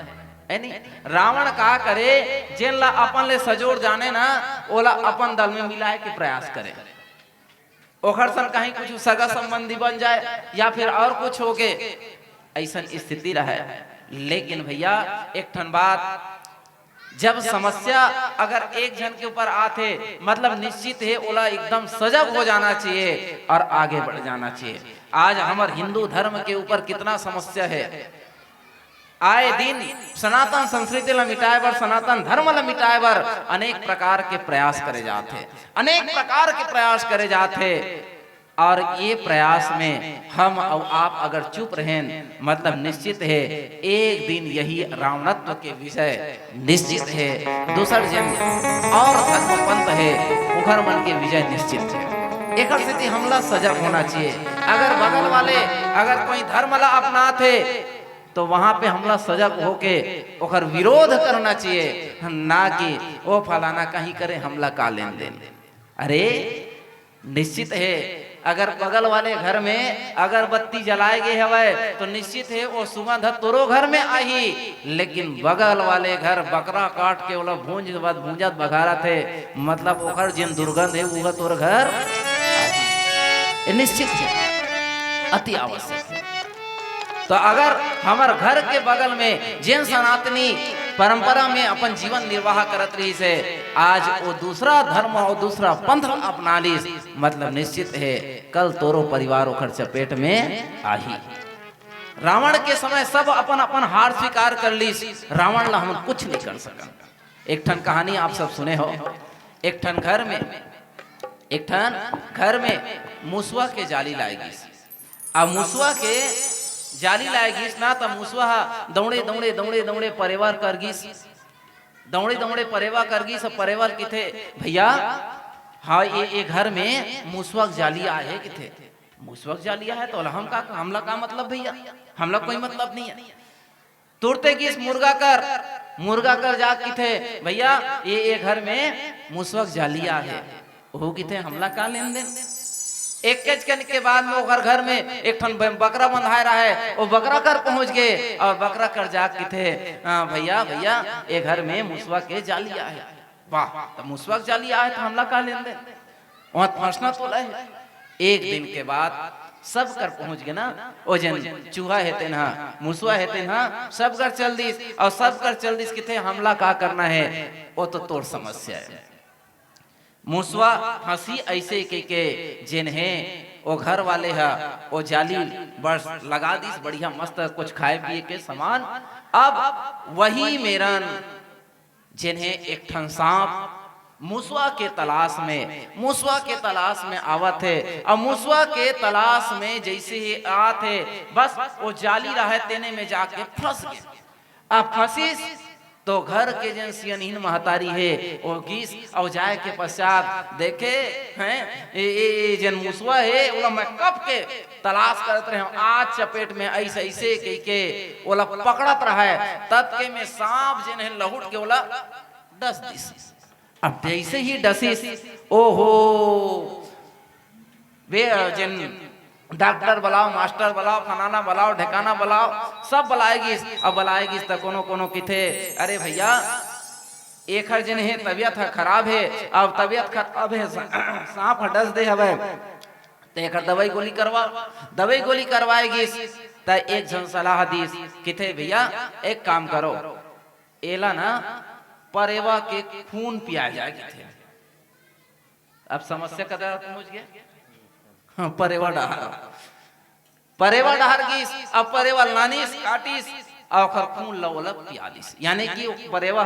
नहीं। रावण का करे जिन ला अपन ले सजोड़ जाने ना ओला अपन दल में मिलाए के प्रयास करे। ओखर सन कहीं कुछ सगा संबंधी बन जाए या फिर और कुछ हो के ऐसा स्थिति रहे। लेकिन भैया एक ठन बात, जब समस्या अगर एक जन के ऊपर आते मतलब निश्चित है ओला एकदम सजग हो जाना चाहिए और आगे बढ़ जाना चाहिए। आज हमारे हिंदू धर्म के ऊपर कितना समस्या है। आए दिन सनातन संस्कृति ला मिटाए बर, सनातन धर्म ला मिटाए बर अनेक प्रकार के प्रयास करे जाते, अनेक प्रकार के प्रयास करे जाते। और ये प्रयास में हम और आप अगर चुप रहें मतलब निश्चित है एक दिन यही रावणत्व के विषय निश्चित है। दूसर जन और धर्म पंथ है उखर मन के विजय निश्चित है। एक स्थिति हमला सजग होना चाहिए। अगर बगल वाले अगर कोई धर्म ला अपनाते तो वहां पे हमला सजग होके ओकर विरोध करना चाहिए, ना कि वो फलाना कहीं करे हमला का लेन देन। अरे निश्चित है अगर बगल वाले घर में अगर बत्ती जलाए गए हवे तो निश्चित है वो सुगंध तोरो घर में आई। लेकिन बगल वाले घर बकरा काट के ओला भूंजत बघारा थे मतलब ओकर जिन दुर्गंध है वो तोर घर निश्चित है, अति आवश्यक है। तो अगर हमार घर के बगल में जिन सनातनी परंपरा में अपन जीवन निर्वाह करत रही से आज वो दूसरा धर्म और दूसरा पंथ अपना ली मतलब निश्चित है कल तोरो परिवार ओखर चपेट में आही। रावण के समय सब अपन अपन हार स्वीकार कर ली, रावण ला हम कुछ नहीं कर सका। एक ठन कहानी आप सब सुने हो। एक ठन घर में मुसवा के जाली लाएगी। अब मुसवा के जाली लाएगिस ना तो मुसवा दौड़े दौड़े दौड़े दौड़े परेवार कर गिस, दौड़े दौड़े परेवा कर गिस। परेवार किथे भैया हाँ ये घर में मुसवा जाली आए है किथे, मुसवा जालिया है तो हमला का मतलब भैया, हमला कोई मतलब नहीं है। तुरते गिस मुर्गा कर जा किथे भैया ये घर में मुसवा जालिया है वो किथे हमला का लेन देन। एक के बाद में वो घर में एक ठन बकरा बंधाए रहा है, वो बकरा कर पहुंच गए और बकरा कर जा के थे भैया ये घर में मुसवा के जालिया है। वाह तो मुसवा के जालिया है तो हमला का लेन देन, वहां फंसना तो है। एक दिन के बाद सब कर पहुंच गए ना, ओ जन चूहा हेते ना मुसवा हेते ना सब कर चल दिस और सब कर चल दिस किथे हमला का करना है वो तो तोर समस्या है। मुसवा हंसी ऐसे के जिन्हें वो घर वाले है वो जाली बस लगा दी बढ़िया मस्त कुछ खाए पिए के सामान। अब वही मेरन जिन्हें एक ठन सांप मुसवा के तलाश में आवत है। अब मुसवा के तलाश में जैसे ही आते बस वो जाली रहे तेने में जाके फंस गए। अब फंसी तो घर के जन सियनहीन महतारी है वो गीस और जाए के पश्चात देखे हैं जन मुसवा है ओला मैं कब के तलाश करते रहे आज चपेट में ऐसे के ओला पकड़त रहा है तब के में सांप जन है लहुट के ओला डस दिस। अब जैसे ही डसिस ओहो वे जन डॉक्टर बुलाओ मास्टर बुलाओ फलाना बुलाओ ढेकाना बुलाओ सब बुलाएगी। अब बुलाएगी तो कोनो किथे अरे भैया एक हर जन है तबीयत खराब है, अब तबीयत खराब है सांप डस दे हवे तो एक दवाई गोली करवाएगी। तो एक जन सलाह दी किथे भैया एक काम करो एला ना परेवा के खून पिया जाए। अब समस्या कदा पहुंच गया हाँ, परेवा डहार गीस अब परेवा लानीस काटीस और ओकर खून लवलक 43, यानी कि परेवा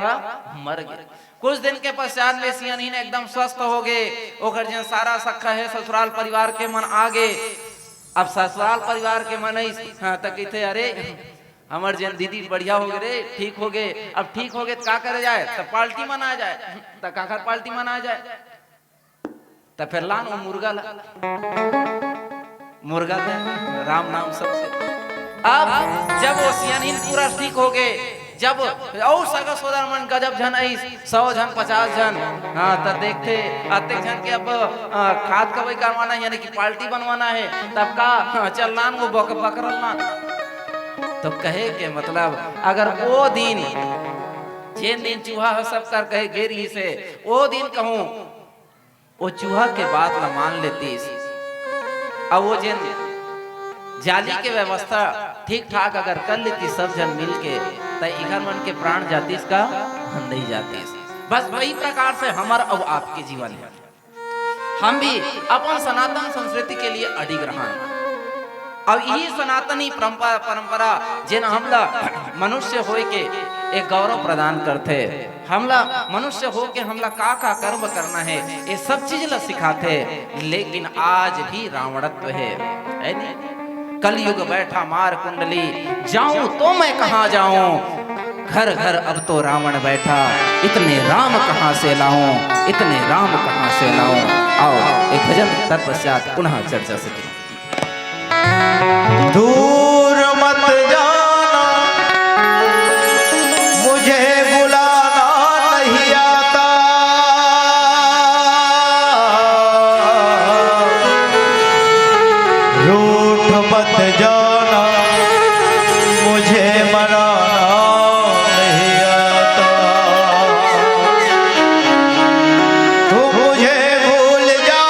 मर गए। कुछ दिन के पश्चात में सियानी ने एकदम स्वस्थ हो गए। ओकर जन सारा सखा है ससुराल परिवार के मन आगे। अब ससुराल परिवार के मन तक कहते अरे हमार जन दीदी बढ़िया हो गए रे, ठीक हो गए। अब ठीक हो गए तो का करे जाए, तो पार्टी मना जाए, तो काकर पार्टी मना जाए, तो फिर लान वो मुर्गा ला, मुर्गा दे राम नाम सबसे। अब जब वो सियानी पूरा ठीक हो गए, जब और सगा सोदर मन गजब जन 100 जन 50 जन, हाँ तो देखते आते जन के अब खाद का वही करवाना है, यानी कि पार्टी बनवाना है। तब का चल लान वो बकरल ना, तो कहे के मतलब अगर वो दिन जिन दिन चूहा सब कर कहे गेरी से वो दिन कहूं वो चूहा के बात ला मान लेती। अब वो जिन जाली के व्यवस्था ठीक ठाक अगर कर लेती सब जन मिल के, तो इधर मन के प्राण जाती इसका नहीं जाती। बस वही प्रकार से हमारा अब आपके जीवन है, हम भी अपन सनातन संस्कृति के लिए अडिग रहा। अब यही सनातनी परंपरा जिन हमला मनुष्य होए के एक गौरव प्रदान करते, हमला मनुष्य हो के हमला का कर्म करना है ये सब चीज ला सिखाते। लेकिन आज भी रावणत्व है नहीं? कलयुग बैठा मार कुंडली, जाऊं तो मैं कहां जाऊं, घर घर अब तो रावण बैठा, इतने राम कहां से लाऊं, इतने राम कहां से लाऊं। आओ एक भजन तत्पश्चात पुनः चर्चा से। दूर मत जाना मुझे बुलाना नहीं आता, रूठ मत जाना मुझे मनाना नहीं आता, तू मुझे भूल जा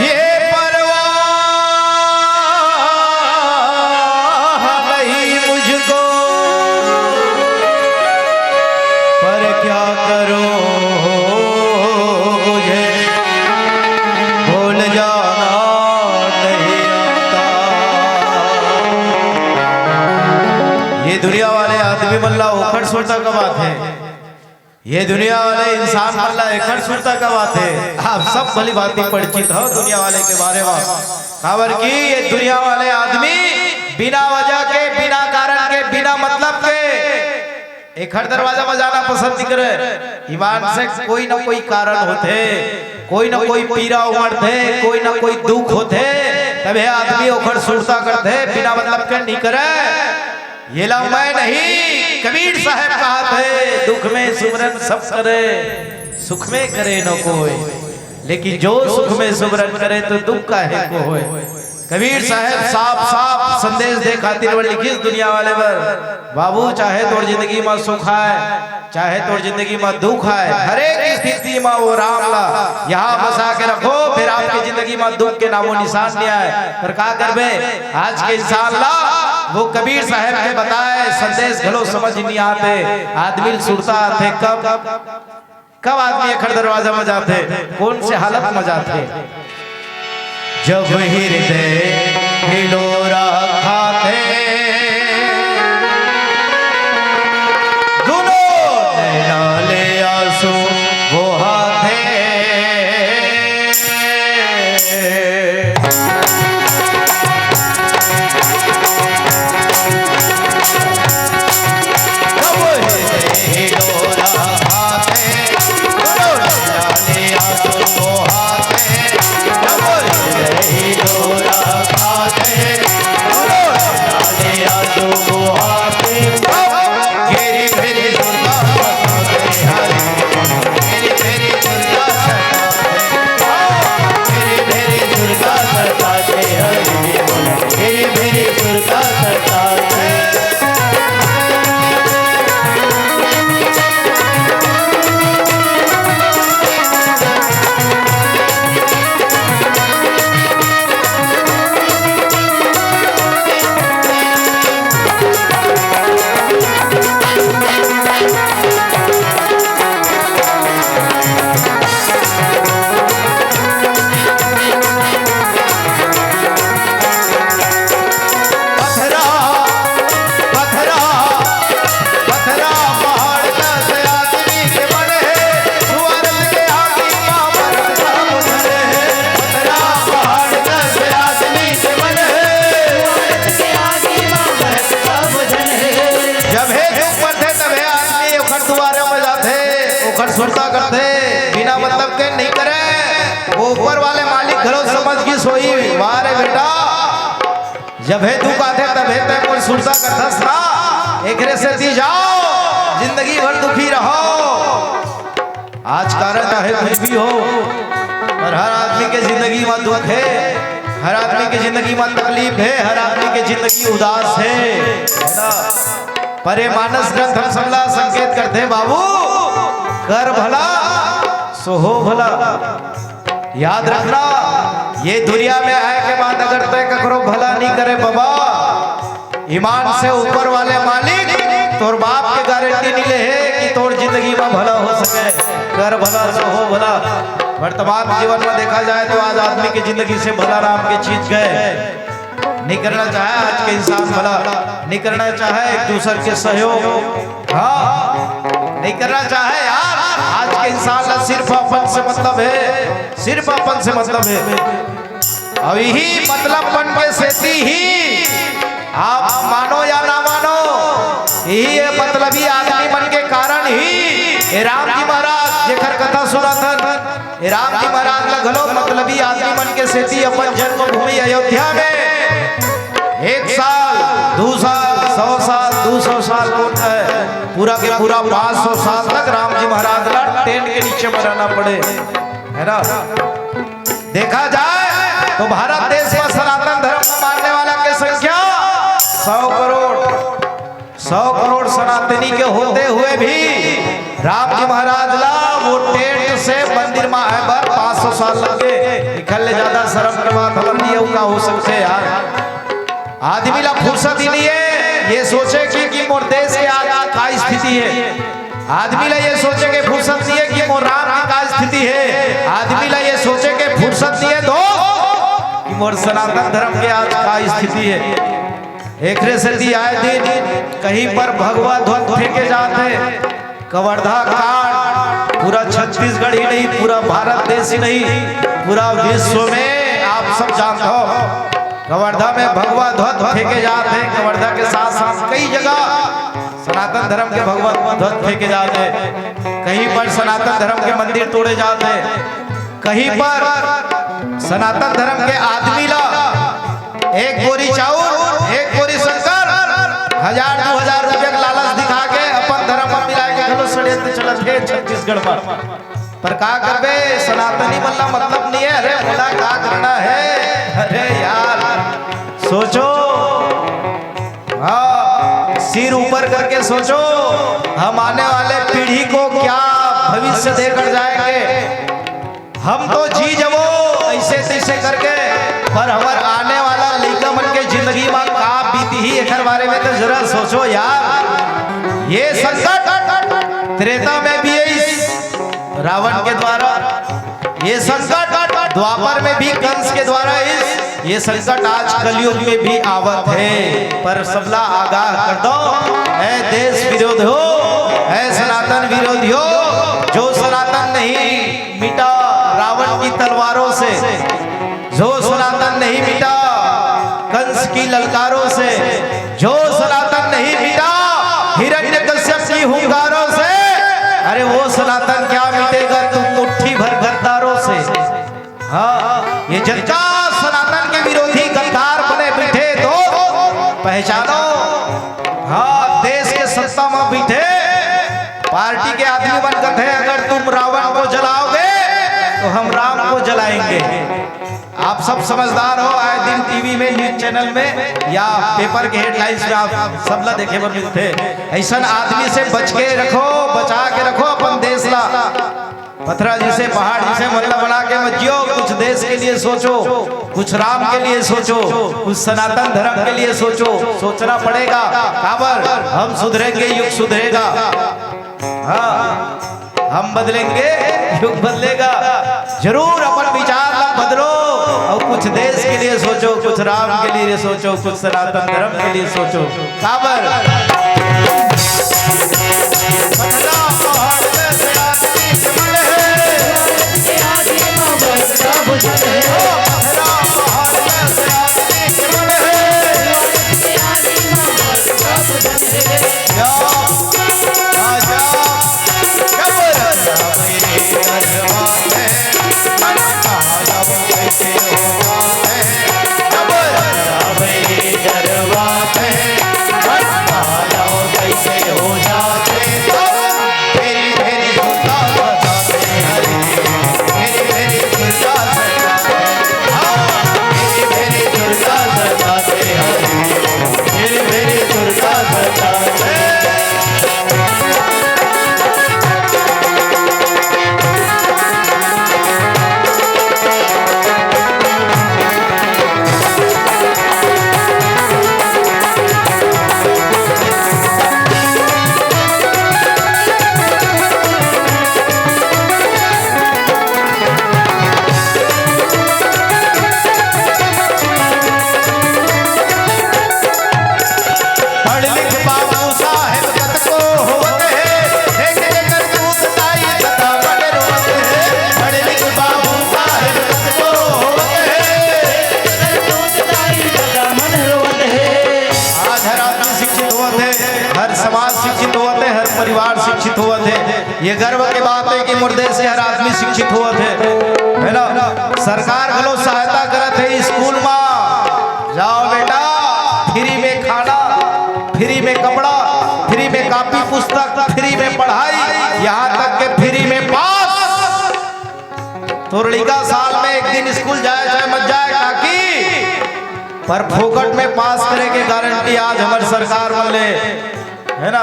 ये परवाह नहीं मुझको, पर क्या करूं मुझे भूल जाना नहीं आता। ये दुनिया वाले आदमी मल्ला उखड़ सुरता का बात है, ये दुनिया वाले इंसान मल्ला एकड़ सुरता का बात है। आप सब भली बातें परिचित हो दुनिया वाले के बारे में, खबर की ये दुनिया वाले आदमी बिना वजह के, बिना कारण के, बिना मतलब के एक हर दरवाजा बजाना पसंद नहीं करे। ईमान से कोई ना कोई कारण होते, कोई ना कोई पीड़ा उमड़ते, कोई ना कोई दुख होते, तबे आदमी ओखर सुरता करते, बिना मतलब के नहीं करे। ये ला मैं नहीं, कबीर साहब कहा थे दुख में सुमरन सब करे, सुख में करे न कोई, लेकिन जो सुख में सुमरन करे तो दुख का है को होए। कबीर साहब साफ साफ संदेश दे खातिर लिखी दुनिया वाले पर, बाबू चाहे तोड़ जिंदगी में सुख है, चाहे तोड़ जिंदगी में दुख है, हर एक स्थिति में वो राम ला यहाँ बसा के रखो, फिर आपकी जिंदगी में दुख के नामो निशान नहीं आए। पर क्या करबे आज के इंसान ला, वो कबीर साहब के बताए संदेश घलो समझ नहीं आते। आदमी सुरता आते कब आदमी अखड़ दरवाजा में जाते, कौन से हालत में जाते, जब हृदय हिलोरा खाते दोनों नैना ले आंसू वो हाथे, जब हृदय हिलोरा खाते दोनों नैना ले आंसू वो हाथे, जब हृदय हिलोरा खाते दोनों नैना ले आंसू सुरता करते बिना मतलब के नहीं करे। वो ऊपर वाले मालिक घरों समझ की सोई वारे बेटा जब है दुख आते तब है तय मोर सुरता करतस ना एकरे से दी जाओ जिंदगी भर दुखी रहो। आज कारण चाहे कुछ भी हो पर हर आदमी के जिंदगी में दुख है, हर आदमी की जिंदगी में तकलीफ है, हर आदमी की जिंदगी उदास है ना। पर ये मानस ग्रंथ हम सबला संकेत करते हैं बाबू कर भला सो हो भला। याद रखना ये दुनिया में आए के बाद अगर तय करो भला नहीं करे बाबा ईमान से ऊपर वाले मालिक तोर बाप के गारंटी नहीं ले है कि तोर जिंदगी में भला हो सके। कर भला सो हो भला। वर्तमान जीवन में देखा जाए तो आज आदमी की जिंदगी से भला नाम के चीज गए नहीं करना चाहे आज के इंसान भला नहीं करना चाहे एक दूसरे के सहयोग हाँ नहीं करना चाहे यार। आज के इंसान का सिर्फ अपन से मतलब है, सिर्फ अपन से मतलब है। अब यही मतलब बन के सेती ही आप मानो या ना मानो यही है मतलबी आदमी बन के कारण ही राम जी महाराज जेकर कथा सुना था राम जी महाराज लगलो मतलबी आदमी बन के सेती अपन जन्मभूमि अयोध्या में 1 साल 2 साल 100 साल 200 साल होता है पूरा के पूरा 500 साल तक राम जी महाराज ला टेंट के नीचे में रहना पड़े है ना। देखा जाए तो भारत देश में सनातन धर्म मानने वाला की संख्या 100 करोड़ सनातनी के होते हुए भी राम जी महाराज ला वो टेंट से मंदिर में आए बार 500 साल लगे। निकलने ज्यादा शर्म के बात हमर लिए का हो सकते यार। आदमी ला फुर्सत ही नहीं है ये सोचे कि मोर देश के आज का स्थिति है। आदमी ला ये सोचे के फुर्सत नहीं है कि मोर राम की का स्थिति है। आदमी ला ये सोचे के फुर्सत नहीं है दो कि मोर सनातन धर्म के आज का स्थिति है। एक से आए दिन कहीं पर भगवा ध्वज फेंके जाते कवर्धा कांड पूरा छत्तीसगढ़ ही नहीं पूरा भारत देश ही नहीं पूरा विश्व में आप सब जानते हो कवर्धा में भगवा ध्वज फेंके जाते हैं। कवर्धा के साथ साथ कई जगह सनातन धर्म के भगवा ध्वज फेंके जाते हैं। कहीं पर सनातन धर्म के मंदिर तोड़े जाते हैं। कहीं पर सनातन धर्म के आदमी ला एक बोरी चाउर एक बोरी शक्कर 1000-2000 रुपये लालच दिखा के अपन धर्म में मिला के घलो षड्यंत्र चलत है छत्तीसगढ़ में। पर का करबे सनातनी बनना मतलब नहीं है। अरे बोला का करना है अरे यार सोचो हाँ सिर ऊपर करके सोचो हम आने वाले पीढ़ी को क्या भविष्य देकर जाएंगे। हम तो जी जबो ऐसे तैसे करके पर हमारे आने वाला लड़का मन के जिंदगी में का बीती ही एक बारे में तो जरा सोचो यार। ये संकट त्रेता में भी रावण के द्वारा ये संकट द्वापर में भी कंस के द्वारा ये संकट आज कलयुग में भी आवत है। पर सबला आगाह कर दो है देश विरोध हो है सनातन विरोधी हो जो सनातन नहीं मिटा रावण की तलवारों से जो सनातन नहीं मिटा कंस की ललकारों से जो सनातन नहीं मिटा हिरण्यकश्यप की हुंकारों से अरे वो सनातन क्या मिटेगा तुम मुट्ठी भर गद्दारों से। हाँ ये जनता सनातन के विरोधी गद्दार बने बैठे तो पहचानो हाँ देश के सत्ता में बैठे पार्टी के आदमी बनकर थे अगर तुम रावण को जलाओगे तो हम राम को जलाएंगे। आप सब समझदार हो आए दिन टीवी में न्यूज चैनल में या पेपर के हेडलाइंस में आप सबला देखे बर मिलते ऐसा आदमी से बच के रखो बचा के रखो अपन देश ला। पथरा जिसे पहाड़ जिसे मतलब बना के मत जियो कुछ देश के लिए सोचो कुछ राम के लिए सोचो कुछ सनातन धर्म के लिए सोचो। सोचना पड़ेगा काबर हम सुधरेंगे युग सुधरेगा। हाँ हम बदलेंगे युग बदलेगा। जरूर अपन विचार ला बदलो और कुछ देश के लिए सोचो कुछ राम के लिए सोचो कुछ सनातन धर्म के लिए सोचो। काबर हर समाज शिक्षित हुआ थे, हर परिवार शिक्षित हुआ थे। ये गर्व की बात है कि मुर्दे से हर आदमी शिक्षित हुआ थे, है ना। सरकार घलो सहायता करत है स्कूल में, जाओ बेटा फ्री में खाना, फ्री में कपड़ा, फ्री में कॉपी पुस्तक, फ्री में पढ़ाई, यहाँ तक के फ्री में पास। तो लड़का साल में एक दिन स्कूल जाए चाहे मत जाए काकी, पर फोकट में पास करे के गारंटी आज हमारी सरकार मन ले, है ना।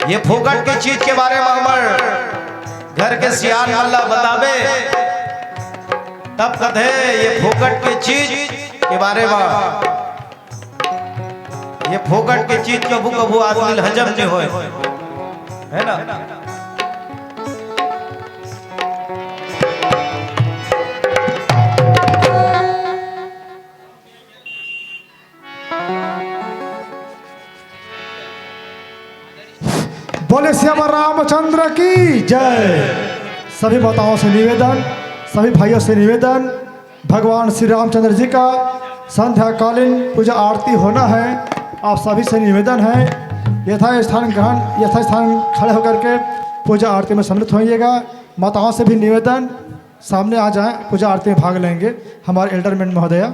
ये फोकट के चीज के बारे में हमार घर के सियान मल्ला बतावे, तब कथे ये फोकट के चीज के बारे में, ये फोकट के चीज कबू कबू आदमी हजम नहीं होए, है ना। बोले श्याम रामचंद्र की जय। सभी माताओं से निवेदन, सभी भाइयों से निवेदन, भगवान श्री रामचंद्र जी का संध्याकालीन पूजा आरती होना है। आप सभी से निवेदन है यथास्थान खड़े होकर के पूजा आरती में सम्मिलित होइएगा। माताओं से भी निवेदन सामने आ जाएं, पूजा आरती में भाग लेंगे। हमारे एल्डरमैन महोदया